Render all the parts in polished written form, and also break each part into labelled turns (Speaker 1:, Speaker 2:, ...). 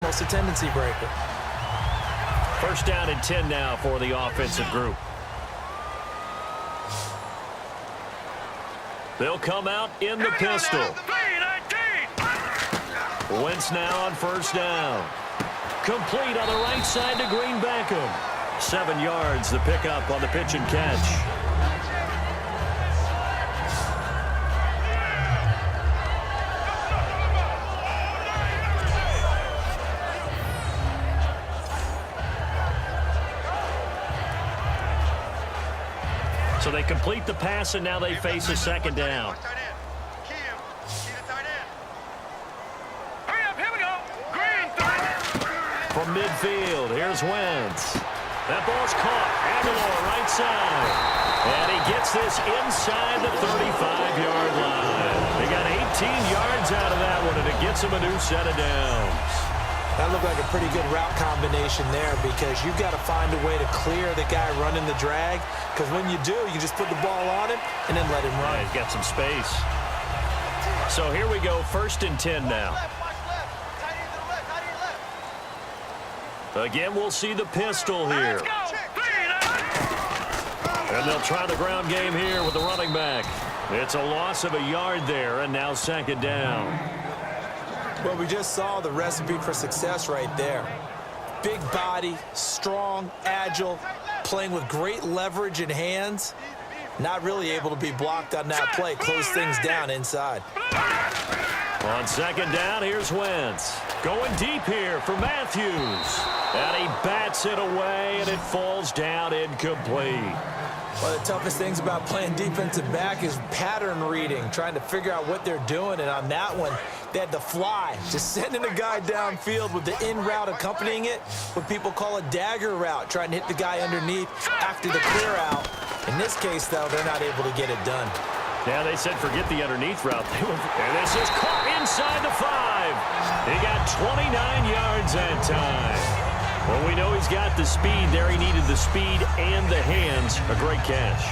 Speaker 1: almost a tendency breaker.
Speaker 2: First down and 10 now for the offensive group. They'll come out in the pistol. Wentz now on first down. Complete on the right side to Green Beckham. 7 yards, the pickup on the pitch and catch. So they complete the pass, and now they face a second down. From midfield, here's Wentz. That ball's caught. Aguilar, right side. And he gets this inside the 35-yard line. They got 18 yards out of that one, and it gets them a new set of downs.
Speaker 1: That looked like a pretty good route combination there because you've got to find a way to clear the guy running the drag, because when you do, you just put the ball on him and then let him run.
Speaker 2: Yeah, he's got some space. So here we go, first and 10 now. Again, we'll see the pistol here. And they'll try the ground game here with the running back. It's a loss of a yard there, and now second down.
Speaker 1: Well, we just saw the recipe for success right there. Big body, strong, agile, playing with great leverage in hands. Not really able to be blocked on that play. Close things down inside.
Speaker 2: On second down, here's Wentz. Going deep here for Matthews. And he bats it away, and it falls down incomplete.
Speaker 1: One of the toughest things about playing defensive back is pattern reading, trying to figure out what they're doing. And on that one, they had to fly, just sending a guy downfield with the in route accompanying it, what people call a dagger route, trying to hit the guy underneath after the clear out. In this case, though, they're not able to get it done.
Speaker 2: Yeah, they said forget the underneath route. And this is caught inside the 5. He got 29 yards that time. Well, we know he's got the speed there. He needed the speed and the hands. A great catch.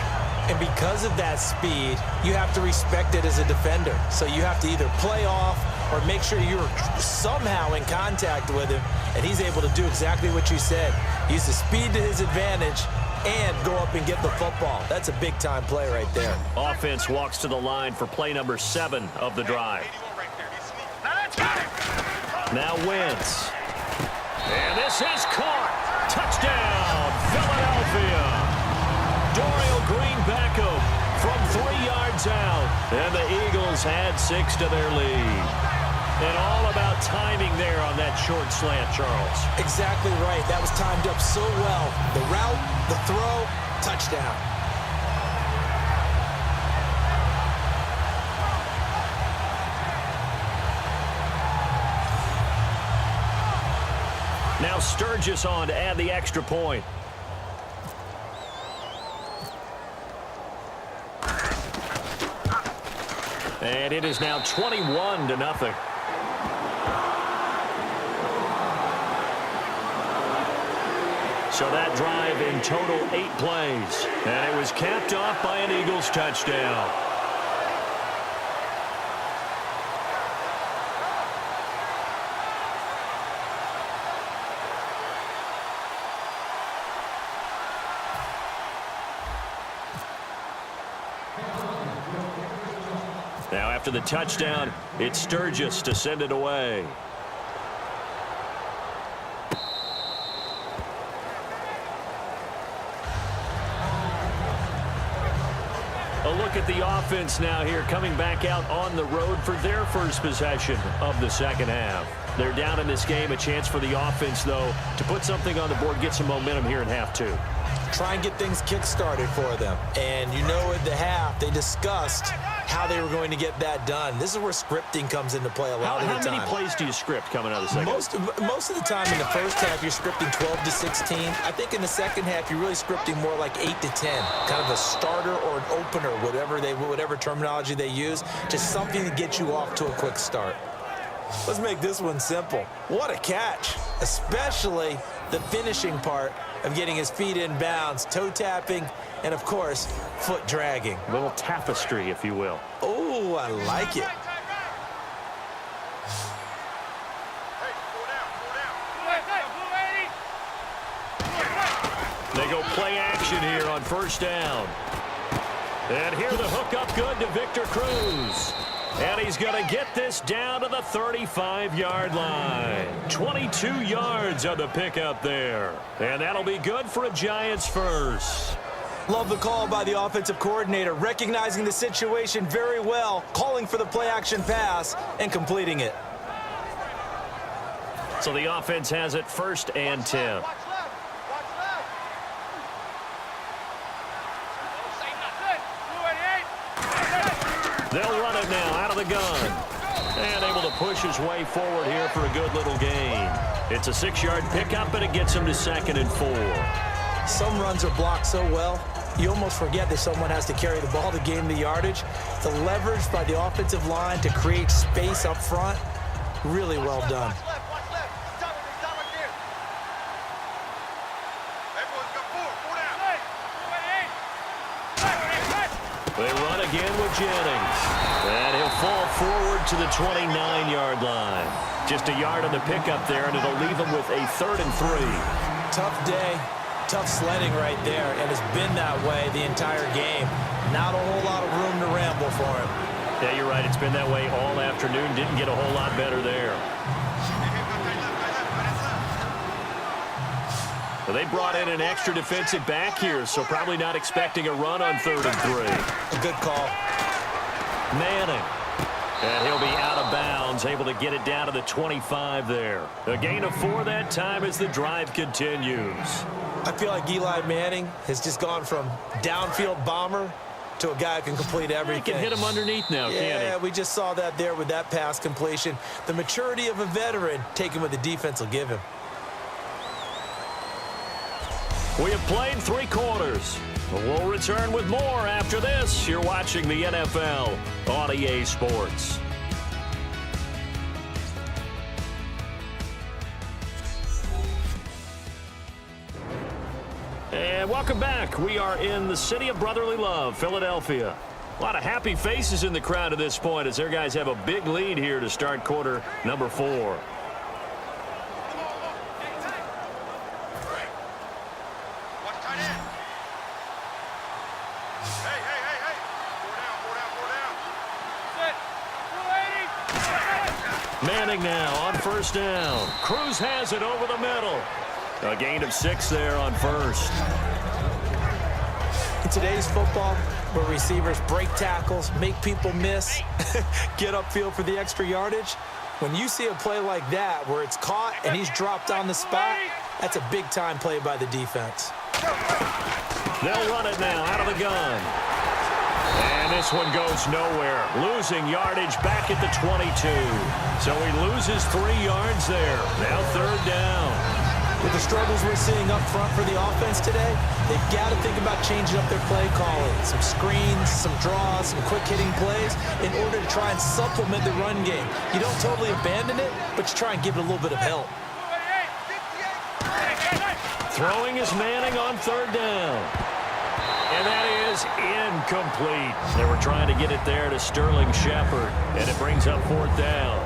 Speaker 1: And because of that speed, you have to respect it as a defender. So you have to either play off or make sure you're somehow in contact with him, and he's able to do exactly what you said. Use the speed to his advantage and go up and get the football. That's a big-time play right there.
Speaker 2: Offense walks to the line for play number 7 of the drive. Now Wentz. And this is caught. Touchdown, Philadelphia. Dorial Green Beckham from 3 yards out. And the Eagles add 6 to their lead. And all about timing there on that short slant, Charles.
Speaker 1: Exactly right. That was timed up so well. The route, the throw, touchdown.
Speaker 2: Now Sturgis on to add the extra point. And it is now 21-0. So that drive in total 8 plays. And it was capped off by an Eagles touchdown. Now after the touchdown, it's Sturgis to send it away. A look at the offense now here, coming back out on the road for their first possession of the second half. They're down in this game. A chance for the offense, though, to put something on the board, get some momentum here in half 2.
Speaker 1: Try and get things kick-started for them. And you know at the half, they discussed how they were going to get that done. This is where scripting comes into play a lot of the time.
Speaker 2: How many plays do you script coming out of the second?
Speaker 1: Most of the time in the first half, you're scripting 12 to 16. I think in the second half, you're really scripting more like 8 to 10. Kind of a starter or an opener, whatever terminology they use. Just something to get you off to a quick start. Let's make this one simple. What a catch, especially the finishing part of getting his feet in bounds, toe tapping, and of course, foot dragging.
Speaker 2: A little tapestry, if you will.
Speaker 1: Oh, I like it.
Speaker 2: They go play action here on first down. And here the hookup good to Victor Cruz. And he's going to get this down to the 35-yard line. 22 yards on the pickup there. And that'll be good for a Giants first.
Speaker 1: Love the call by the offensive coordinator, recognizing the situation very well, calling for the play-action pass, and completing it.
Speaker 2: So the offense has it first and 10. They'll run it now out of the gun. And able to push his way forward here for a good little gain. It's a 6-yard pickup, and it gets him to 2nd and 4.
Speaker 1: Some runs are blocked so well, you almost forget that someone has to carry the ball to gain the yardage. The leverage by the offensive line to create space up front, really well done.
Speaker 2: They run again with Jennings. And he'll fall forward to the 29-yard line. Just a yard on the pickup there, and it'll leave him with a 3rd and 3.
Speaker 1: Tough day, tough sledding right there, and it's been that way the entire game. Not a whole lot of room to ramble for him.
Speaker 2: Yeah, you're right. It's been that way all afternoon. Didn't get a whole lot better there. Well, they brought in an extra defensive back here, so probably not expecting a run on 3rd and 3.
Speaker 1: A good call.
Speaker 2: Manning. And he'll be out of bounds, able to get it down to the 25 there. A gain of 4 that time as the drive continues.
Speaker 1: I feel like Eli Manning has just gone from downfield bomber to a guy who can complete everything.
Speaker 2: He can hit him underneath now, can't he?
Speaker 1: Yeah, we just saw that there with that pass completion. The maturity of a veteran, taking what the defense will give him.
Speaker 2: We have played 3 quarters. We'll return with more after this. You're watching the NFL on EA Sports. And welcome back. We are in the city of brotherly love, Philadelphia. A lot of happy faces in the crowd at this point as their guys have a big lead here to start quarter number 4. Manning now on first down. Cruz has it over the middle. A gain of 6 there on first.
Speaker 1: In today's football, where receivers break tackles, make people miss, get upfield for the extra yardage, when you see a play like that where it's caught and he's dropped on the spot, that's a big-time play by the defense.
Speaker 2: They'll run it now out of the gun. And this one goes nowhere. Losing yardage back at the 22. So he loses 3 yards there. Now 3rd down.
Speaker 1: With the struggles we're seeing up front for the offense today, they've got to think about changing up their play calling. Some screens, some draws, some quick-hitting plays in order to try and supplement the run game. You don't totally abandon it, but you try and give it a little bit of help.
Speaker 2: Throwing is Manning on 3rd down. And that is incomplete. They were trying to get it there to Sterling Shepard, and it brings up 4th down.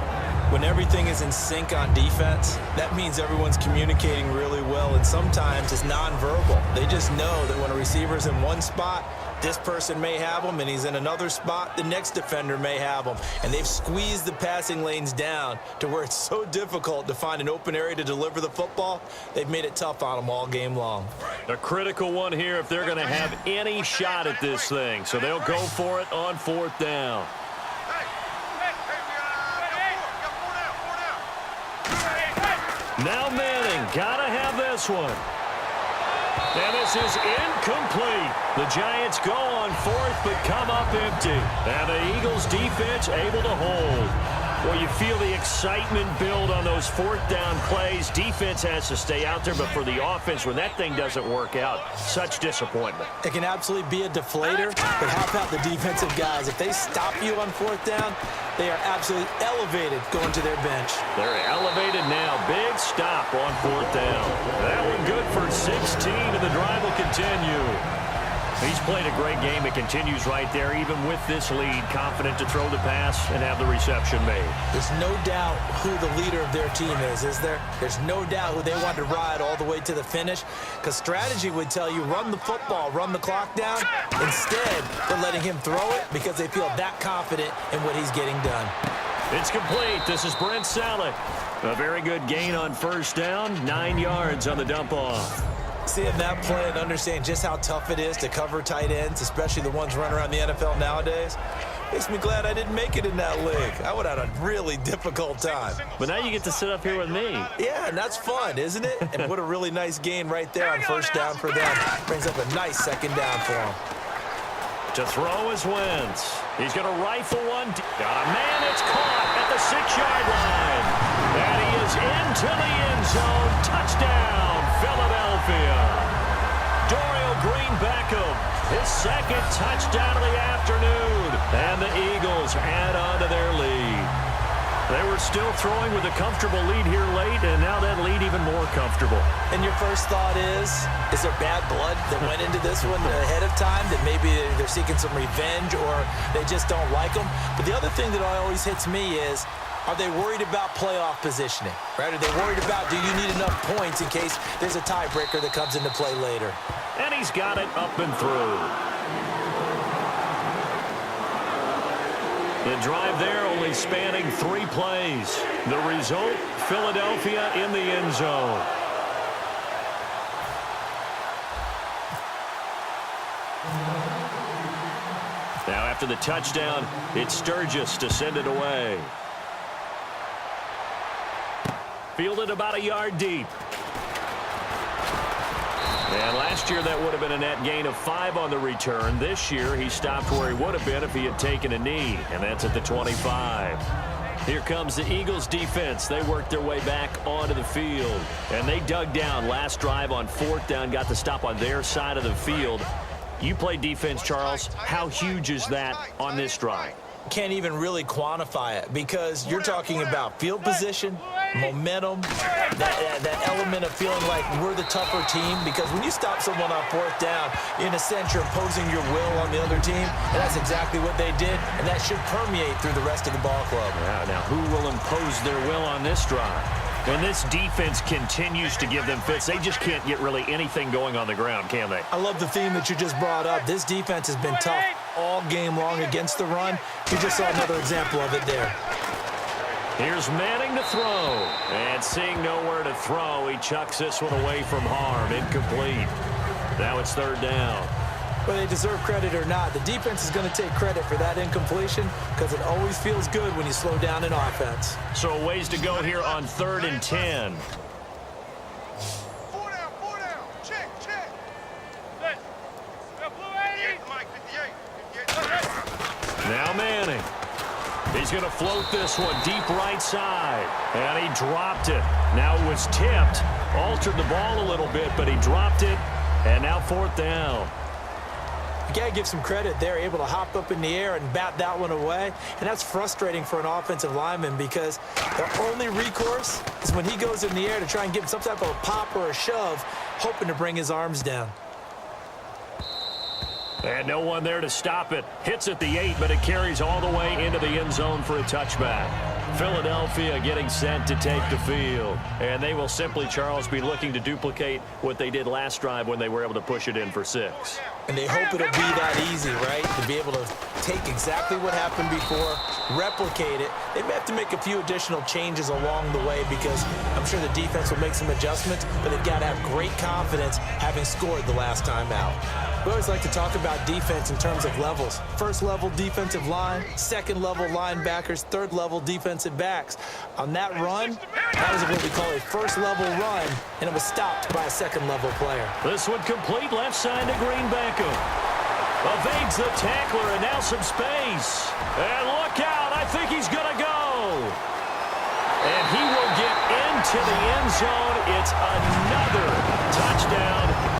Speaker 1: When everything is in sync on defense, that means everyone's communicating really well, and sometimes it's nonverbal. They just know that when a receiver's in one spot, this person may have him, and he's in another spot, the next defender may have him. And they've squeezed the passing lanes down to where it's so difficult to find an open area to deliver the football. They've made it tough on them all game long.
Speaker 2: A critical one here if they're going to have any shot at this thing. So they'll go for it on 4th down. Now Manning, gotta have this one. And this is incomplete. The Giants go on 4th, but come up empty. And the Eagles defense able to hold. Well, you feel the excitement build on those 4th down plays. Defense has to stay out there, but for the offense, when that thing doesn't work out, such disappointment.
Speaker 1: It can absolutely be a deflator, but how about the defensive guys? If they stop you on 4th down, they are absolutely elevated going to their bench.
Speaker 2: They're elevated now. Big stop on 4th down. That one good for 16, and the drive will continue. He's played a great game. It continues right there, even with this lead, confident to throw the pass and have the reception made.
Speaker 1: There's no doubt who the leader of their team is there? There's no doubt who they want to ride all the way to the finish, because strategy would tell you run the football, run the clock down. Instead, they're letting him throw it because they feel that confident in what he's getting done.
Speaker 2: It's complete. This is Brent Salek. A very good gain on first down, 9 yards on the dump-off.
Speaker 1: Seeing that play and understanding just how tough it is to cover tight ends, especially the ones running around the NFL nowadays, makes me glad I didn't make it in that league. I would have had a really difficult time.
Speaker 2: But now you get to sit up here with me.
Speaker 1: Yeah, and that's fun, isn't it? And what a really nice gain right there on first down for them. Brings up a nice second down for them.
Speaker 2: To throw is Wentz. He's going to rifle one. Got a man. It's caught at the 6-yard line. And he is into the end zone. Touchdown, Philadelphia. Dorial Green-Beckham, his second touchdown of the afternoon. And the Eagles add on to their lead. They were still throwing with a comfortable lead here late, and now that lead even more comfortable.
Speaker 1: And your first thought is there bad blood that went into this one ahead of time, that maybe they're seeking some revenge or they just don't like them? But the other thing that always hits me is, are they worried about playoff positioning? Right? Are they worried about, do you need enough points in case there's a tiebreaker that comes into play later?
Speaker 2: And he's got it up and through. The drive there only spanning 3 plays. The result, Philadelphia in the end zone. Now after the touchdown, it's Sturgis to send it away. Fielded about a yard deep. And last year that would have been a net gain of 5 on the return. This year he stopped where he would have been if he had taken a knee, and that's at the 25. Here comes the Eagles defense. They worked their way back onto the field, and they dug down last drive on 4th down, got the stop on their side of the field. You play defense, Charles. How huge is that on this drive?
Speaker 1: Can't even really quantify it, because you're talking about field position, momentum, that element of feeling like we're the tougher team, because when you stop someone on 4th down, in a sense you're imposing your will on the other team, and that's exactly what they did, and that should permeate through the rest of the ball club.
Speaker 2: Yeah, now who will impose their will on this drive? And this defense continues to give them fits. They just can't get really anything going on the ground, can they?
Speaker 1: I love the theme that you just brought up. This defense has been tough all game long against the run. You just saw another example of it there.
Speaker 2: Here's Manning to throw. And seeing nowhere to throw, he chucks this one away from harm. Incomplete. Now it's 3rd down.
Speaker 1: Whether they deserve credit or not, the defense is going to take credit for that incompletion, because it always feels good when you slow down in offense.
Speaker 2: So a ways to go here on 3rd and 10.
Speaker 3: 4 down, 4 down. Check.
Speaker 2: Now Manning. He's going to float this one deep right side. And he dropped it. Now it was tipped. Altered the ball a little bit, but he dropped it. And now 4th down.
Speaker 1: You got to give some credit. They're able to hop up in the air and bat that one away. And that's frustrating for an offensive lineman, because their only recourse is when he goes in the air to try and give some type of a pop or a shove, hoping to bring his arms down.
Speaker 2: And no one there to stop it. Hits at the 8, but it carries all the way into the end zone for a touchback. Philadelphia getting set to take the field. And they will simply, Charles, be looking to duplicate what they did last drive when they were able to push it in for 6.
Speaker 1: And they hope it'll be that easy, right? To be able to take exactly what happened before, replicate it. They may have to make a few additional changes along the way, because I'm sure the defense will make some adjustments, but they've got to have great confidence having scored the last time out. We always like to talk about defense in terms of levels. 1st level defensive line, 2nd level linebackers, 3rd level defensive backs. On that run, that was what we call a 1st level run, and it was stopped by a 2nd level player.
Speaker 2: This one complete left side to Green-Beckham. Evades the tackler, and now some space. And look out, I think he's going to go. And he will get into the end zone. It's another touchdown